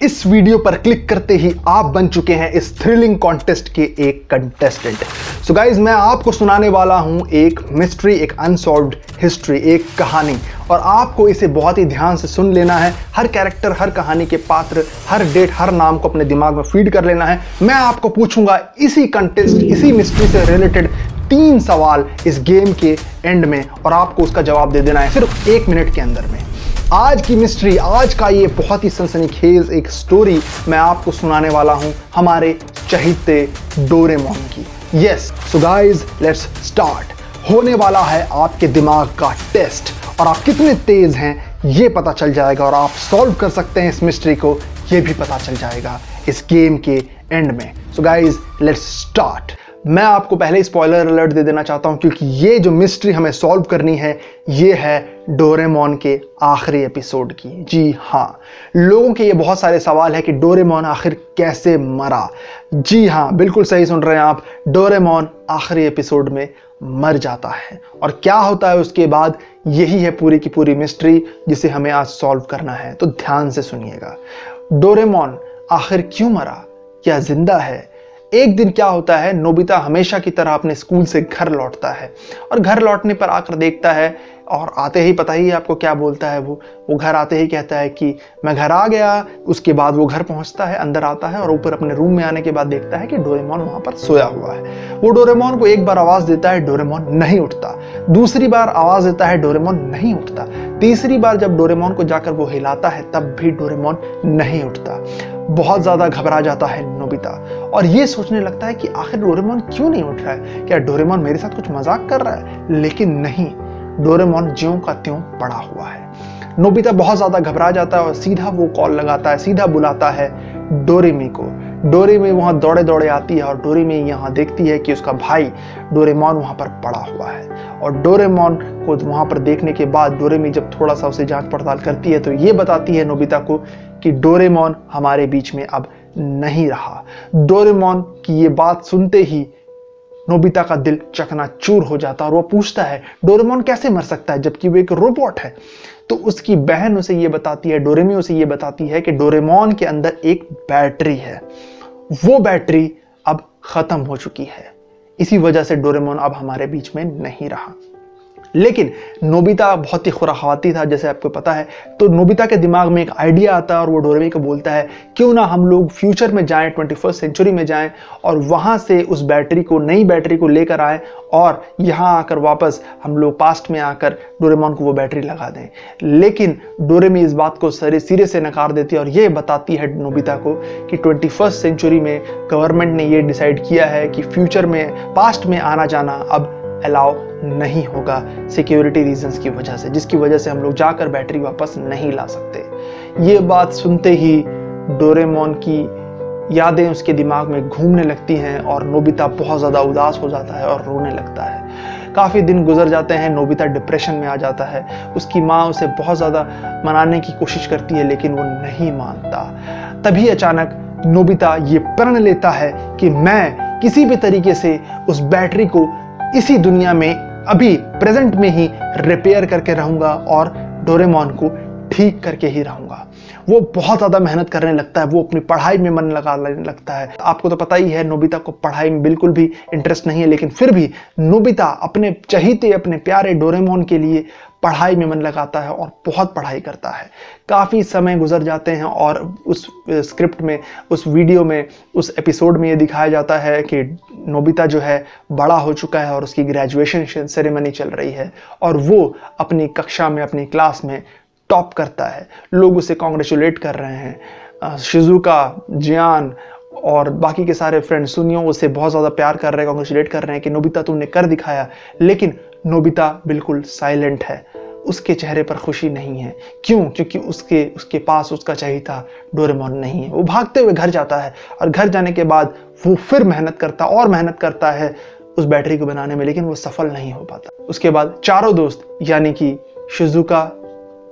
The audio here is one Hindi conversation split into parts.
इस वीडियो पर क्लिक करते ही आप बन चुके हैं इस थ्रिलिंग कॉन्टेस्ट के एक कंटेस्टेंट। सो गाइज, मैं आपको सुनाने वाला हूं एक मिस्ट्री, एक अनसॉल्व्ड हिस्ट्री, एक कहानी, और आपको इसे बहुत ही ध्यान से सुन लेना है। हर कैरेक्टर, हर कहानी के पात्र, हर डेट, हर नाम को अपने दिमाग में फीड कर लेना है। मैं आपको पूछूंगा इसी कंटेस्ट, इसी मिस्ट्री से रिलेटेड 3 सवाल इस गेम के एंड में, और आपको उसका जवाब दे देना है सिर्फ 1 मिनट के अंदर में। आज की मिस्ट्री, आज का ये बहुत ही सनसनीखेज एक स्टोरी मैं आपको सुनाने वाला हूं हमारे चहेते डोरेमोन की। Yes, so guys, let's start. होने वाला है आपके दिमाग का टेस्ट, और आप कितने तेज हैं ये पता चल जाएगा, और आप सॉल्व कर सकते हैं इस मिस्ट्री को ये भी पता चल जाएगा इस गेम के एंड में। So guys, let's start. मैं आपको पहले ही स्पॉइलर अलर्ट दे देना चाहता हूं, क्योंकि ये जो मिस्ट्री हमें सॉल्व करनी है ये है डोरेमोन के आखिरी एपिसोड की। जी हाँ, लोगों के ये बहुत सारे सवाल है कि डोरेमोन आखिर कैसे मरा। जी हाँ, बिल्कुल सही सुन रहे हैं आप, डोरेमोन आखिरी एपिसोड में मर जाता है, और क्या होता है उसके बाद, यही है पूरी की पूरी मिस्ट्री जिसे हमें आज सॉल्व करना है। तो ध्यान से सुनिएगा। डोरेमोन आखिर क्यों मरा, क्या जिंदा है? एक दिन क्या होता है, नोबिता हमेशा की तरह अपने स्कूल से घर लौटता है, और घर लौटने पर आकर देखता है, और आते ही पता ही है आपको क्या बोलता है वो घर आते ही कहता है कि मैं घर आ गया। उसके बाद वो घर पहुंचता है, अंदर आता है, और ऊपर अपने रूम में आने के बाद देखता है कि डोरेमोन वहां पर सोया हुआ है। वो डोरेमोन को एक बार आवाज देता है, डोरेमोन नहीं उठता। दूसरी बार आवाज देता है, डोरेमोन नहीं उठता। तीसरी बार जब डोरेमोन को जाकर वो हिलाता है, तब भी डोरेमोन नहीं उठता। बहुत ज्यादा घबरा जाता है नोबिता, और ये सोचने लगता है कि आखिर डोरेमोन क्यों नहीं उठ रहा है, क्या डोरेमोन मेरे साथ कुछ मजाक कर रहा है? लेकिन नहीं, डोरेमोन ज्यों का त्यों पड़ा हुआ है। नोबिता बहुत ज्यादा घबरा जाता है और सीधा वो कॉल लगाता है, सीधा बुलाता है डोरेमी को। डोरेमी वहां दौड़े दौड़े आती है, और डोरेमी यहाँ देखती है कि उसका भाई डोरेमोन वहां पर पड़ा हुआ है। और डोरेमोन को वहां पर देखने के बाद डोरेमी जब थोड़ा सा उसे जांच पड़ताल करती है, तो ये बताती है नोबिता को कि डोरेमोन हमारे बीच में अब नहीं रहा। डोरेमोन की ये बात सुनते ही नोबिता का दिल चकनाचूर हो जाता है, और वो पूछता है डोरेमोन कैसे मर सकता है जबकि वो एक रोबोट है। तो उसकी बहन उसे ये बताती है, डोरेमी उसे ये बताती है कि डोरेमोन के अंदर एक बैटरी है, वो बैटरी अब खत्म हो चुकी है, इसी वजह से डोरेमोन अब हमारे बीच में नहीं रहा। लेकिन नोबिता बहुत ही खुराफाती था, जैसे आपको पता है। तो नोबिता के दिमाग में एक आइडिया आता है, और वो डोरेमी को बोलता है क्यों ना हम लोग फ्यूचर में जाएं, 21वीं सेंचुरी में जाएं, और वहां से उस बैटरी को, नई बैटरी को लेकर आएं, और यहाँ आकर वापस हम लोग पास्ट में आकर डोरेमोन को वो बैटरी लगा दें। लेकिन डोरेमी इस बात को सिरे से नकार देती है, और ये बताती है नोबिता को कि 21वीं सेंचुरी में गवर्नमेंट ने ये डिसाइड किया है कि फ्यूचर में, पास्ट में आना जाना अब अलाउ नहीं होगा सिक्योरिटी रीजंस की वजह से, जिसकी वजह से हम लोग जाकर बैटरी वापस नहीं ला सकते। ये बात सुनते ही डोरेमोन की यादें उसके दिमाग में घूमने लगती हैं, और नोबिता बहुत ज़्यादा उदास हो जाता है और रोने लगता है। काफ़ी दिन गुजर जाते हैं, नोबिता डिप्रेशन में आ जाता है। उसकी माँ उसे बहुत ज़्यादा मनाने की कोशिश करती है, लेकिन वो नहीं मानता। तभी अचानक नोबिता ये प्रण लेता है कि मैं किसी भी तरीके से उस बैटरी को इसी दुनिया में, अभी प्रेजेंट में ही रिपेयर करके रहूंगा, और डोरेमोन को ठीक करके ही रहूंगा। वो बहुत ज़्यादा मेहनत करने लगता है, वो अपनी पढ़ाई में मन लगाने लगता है। आपको तो पता ही है नोबिता को पढ़ाई में बिल्कुल भी इंटरेस्ट नहीं है, लेकिन फिर भी नोबिता अपने चहीते, अपने प्यारे डोरेमोन के लिए पढ़ाई में मन लगाता है, और बहुत पढ़ाई करता है। काफ़ी समय गुजर जाते हैं, और उस स्क्रिप्ट में, उस वीडियो में, उस एपिसोड में ये दिखाया जाता है कि नोबिता जो है बड़ा हो चुका है, और उसकी ग्रेजुएशन सेरेमनी चल रही है, और वो अपनी कक्षा में, अपनी क्लास में टॉप करता है। लोग उसे कॉन्ग्रेचुलेट कर रहे हैं। शिजुका, जियान और बाकी के सारे फ्रेंड्स, सुनियो, उसे बहुत ज़्यादा प्यार कर रहे हैं, कॉन्ग्रेचुलेट कर रहे हैं कि नोबिता तुमने कर दिखाया। लेकिन नोबिता बिल्कुल साइलेंट है, उसके चेहरे पर खुशी नहीं है। क्यों? क्योंकि उसके पास उसका चहेता डोरेमोन नहीं है। वो भागते हुए घर जाता है, और घर जाने के बाद वो फिर मेहनत करता है उस बैटरी को बनाने में, लेकिन वो सफल नहीं हो पाता। उसके बाद चारों दोस्त, यानी कि शिजुका,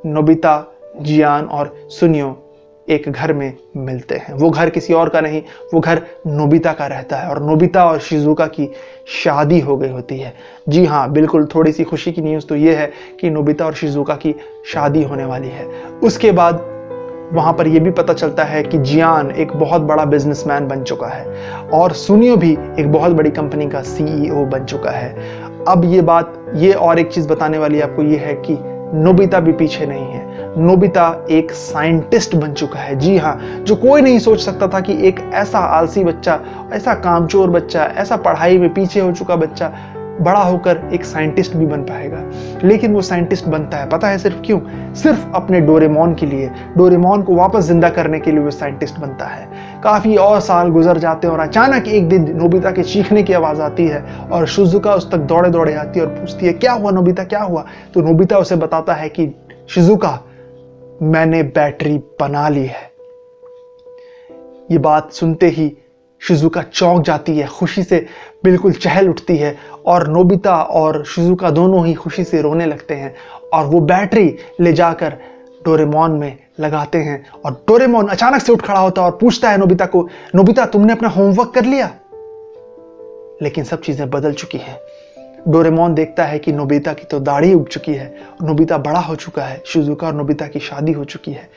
नोबिता, जियान और सुनियो एक घर में मिलते हैं। वो घर किसी और का नहीं, वो घर नोबिता का रहता है, और नोबिता और शिजुका की शादी हो गई होती है। जी हाँ, बिल्कुल, थोड़ी सी खुशी की न्यूज़ तो ये है कि नोबिता और शिजुका की शादी होने वाली है। उसके बाद वहाँ पर यह भी पता चलता है कि जियान एक बहुत बड़ा बिजनेसमैन बन चुका है और सुनियो भी एक बहुत बड़ी कंपनी का CEO बन चुका है। अब ये और एक चीज़ बताने वाली आपको ये है कि नोबिता भी पीछे नहीं है। नोबिता एक साइंटिस्ट बन चुका है। जी हाँ, जो कोई नहीं सोच सकता था कि एक ऐसा आलसी बच्चा, ऐसा कामचोर बच्चा, ऐसा पढ़ाई में पीछे हो चुका बच्चा बड़ा होकर एक साइंटिस्ट भी बन पाएगा। लेकिन वो साइंटिस्ट बनता है, पता है सिर्फ क्यों? सिर्फ अपने डोरेमोन के लिए, डोरेमोन को वापस जिंदा करने के लिए वो साइंटिस्ट बनता है। काफी और साल गुजर जाते हैं और अचानक एक दिन नोबिता के चीखने की आवाज आती है और शिजुका उस तक दौड़े दौड़े आती है और पूछती है, क्या हुआ नोबिता, क्या हुआ? तो नोबिता उसे बताता है कि शिजुका, मैंने बैटरी बना ली है। ये बात सुनते ही शिजुका चौंक जाती है, खुशी से बिल्कुल चहल उठती है और नोबिता और शिजुका दोनों ही खुशी से रोने लगते हैं और वो बैटरी ले जाकर डोरेमोन में लगाते हैं। और डोरेमोन अचानक से उठ खड़ा होता है और पूछता है नोबिता को, नोबिता तुमने अपना होमवर्क कर लिया? लेकिन सब चीजें बदल चुकी हैं। डोरेमोन देखता है कि नोबिता की तो दाढ़ी उग चुकी है, नोबिता बड़ा हो चुका है, शिजुका और नोबिता की शादी हो चुकी है।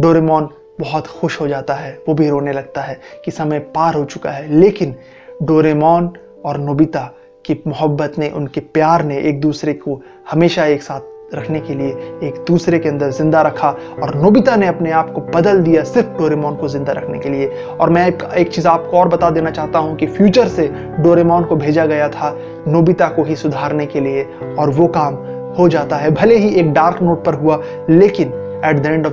डोरेमोन बहुत खुश हो जाता है, वो भी रोने लगता है कि समय पार हो चुका है। लेकिन डोरेमोन और नोबिता की मोहब्बत ने, उनके प्यार ने एक दूसरे को हमेशा एक साथ रखने के लिए एक दूसरे के अंदर जिंदा रखा और नोबिता ने अपने आप को बदल दिया सिर्फ डोरेमोन को जिंदा रखने के लिए। और मैं एक चीज़ आपको और बता देना चाहता हूँ कि फ्यूचर से डोरेमोन को भेजा गया था नोबिता को ही सुधारने के लिए और वो काम हो जाता है। भले ही एक डार्क नोट पर हुआ, लेकिन at the end of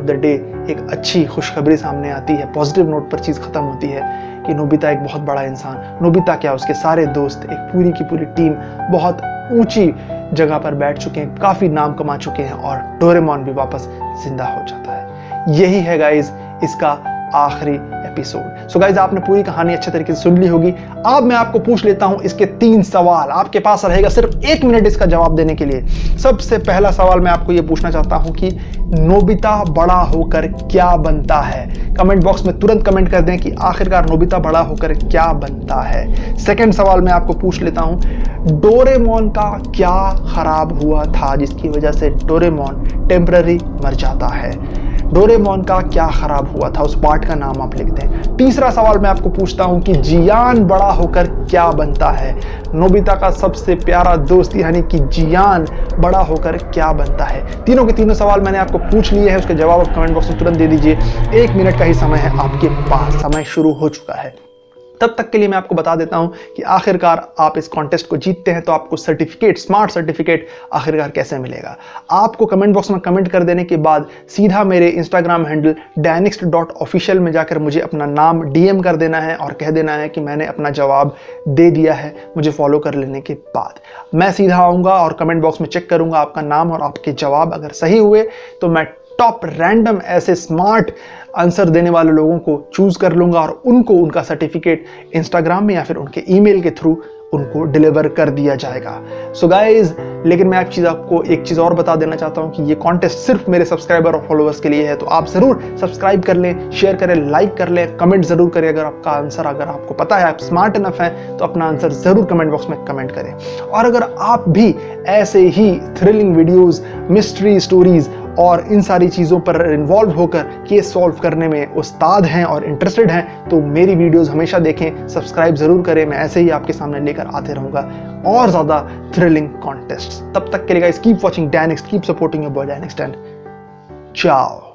the day एक अच्छी खुशखबरी सामने आती है। पॉजिटिव नोट पर चीज़ खत्म होती है कि नोबिता एक बहुत बड़ा इंसान, नोबिता क्या उसके सारे दोस्त, एक पूरी की पूरी टीम बहुत ऊंची जगह पर बैठ चुके हैं, काफ़ी नाम कमा चुके हैं और डोरेमोन भी वापस जिंदा हो जाता है। यही है गाइज इसका आखिरी एपिसोड। सो गाइज आपने पूरी कहानी अच्छे तरीके से सुन ली होगी। अब मैं आपको पूछ लेता हूं इसके 3 सवाल। आपके पास रहेगा सिर्फ 1 मिनट इसका जवाब देने के लिए। सबसे पहला सवाल मैं आपको यह पूछना चाहता हूं कि नोबिता बड़ा होकर क्या बनता है? कमेंट बॉक्स में तुरंत कमेंट कर दें कि आखिरकार नोबिता बड़ा होकर क्या बनता है। सेकंड सवाल मैं आपको पूछ लेता हूं, डोरेमोन का क्या खराब हुआ था जिसकी वजह से डोरेमोन टेम्पररी मर जाता है? डोरेमोन का क्या खराब हुआ था, उस पार्ट का नाम आप लिख दें। तीसरा सवाल मैं आपको पूछता हूं कि जियान बड़ा होकर क्या बनता है? नोबिता का सबसे प्यारा दोस्त यानी कि जियान बड़ा होकर क्या बनता है? तीनों के तीनों सवाल मैंने आपको पूछ लिए हैं, उसके जवाब आप कमेंट बॉक्स में तुरंत दे दीजिए। 1 मिनट का ही समय है आपके पास, समय शुरू हो चुका है। तब तक के लिए मैं आपको बता देता हूं कि आखिरकार आप इस कॉन्टेस्ट को जीतते हैं तो आपको सर्टिफिकेट, स्मार्ट सर्टिफिकेट आखिरकार कैसे मिलेगा। आपको कमेंट बॉक्स में कमेंट कर देने के बाद सीधा मेरे इंस्टाग्राम हैंडल danyxt.official में जाकर मुझे अपना नाम DM कर देना है और कह देना है कि मैंने अपना जवाब दे दिया है। मुझे फॉलो कर लेने के बाद मैं सीधा आऊँगा और कमेंट बॉक्स में चेक करूँगा आपका नाम और आपके जवाब अगर सही हुए तो मैं टॉप रैंडम ऐसे स्मार्ट आंसर देने वाले लोगों को चूज कर लूंगा और उनको उनका सर्टिफिकेट इंस्टाग्राम में या फिर उनके ईमेल के थ्रू उनको डिलीवर कर दिया जाएगा। सो गाइज, लेकिन मैं आपको एक चीज़ और बता देना चाहता हूं कि ये कॉन्टेस्ट सिर्फ मेरे सब्सक्राइबर और फॉलोअर्स के लिए है। तो आप ज़रूर सब्सक्राइब कर लें, शेयर करें, लाइक कर लें, कमेंट ज़रूर करें। अगर आपका आंसर, अगर आपको पता है, आप स्मार्ट इनफ हैं, तो अपना आंसर ज़रूर कमेंट बॉक्स में कमेंट करें। और अगर आप भी ऐसे ही थ्रिलिंग वीडियोज़, मिस्ट्री स्टोरीज़ और इन सारी चीज़ों पर इन्वॉल्व होकर केस सॉल्व करने में उस्ताद हैं और इंटरेस्टेड हैं तो मेरी वीडियोस हमेशा देखें, सब्सक्राइब ज़रूर करें। मैं ऐसे ही आपके सामने लेकर आते रहूँगा और ज़्यादा थ्रिलिंग कॉन्टेस्ट। तब तक के लिए guys, keep watching Danixt, keep supporting your boy Danixt and चाओ।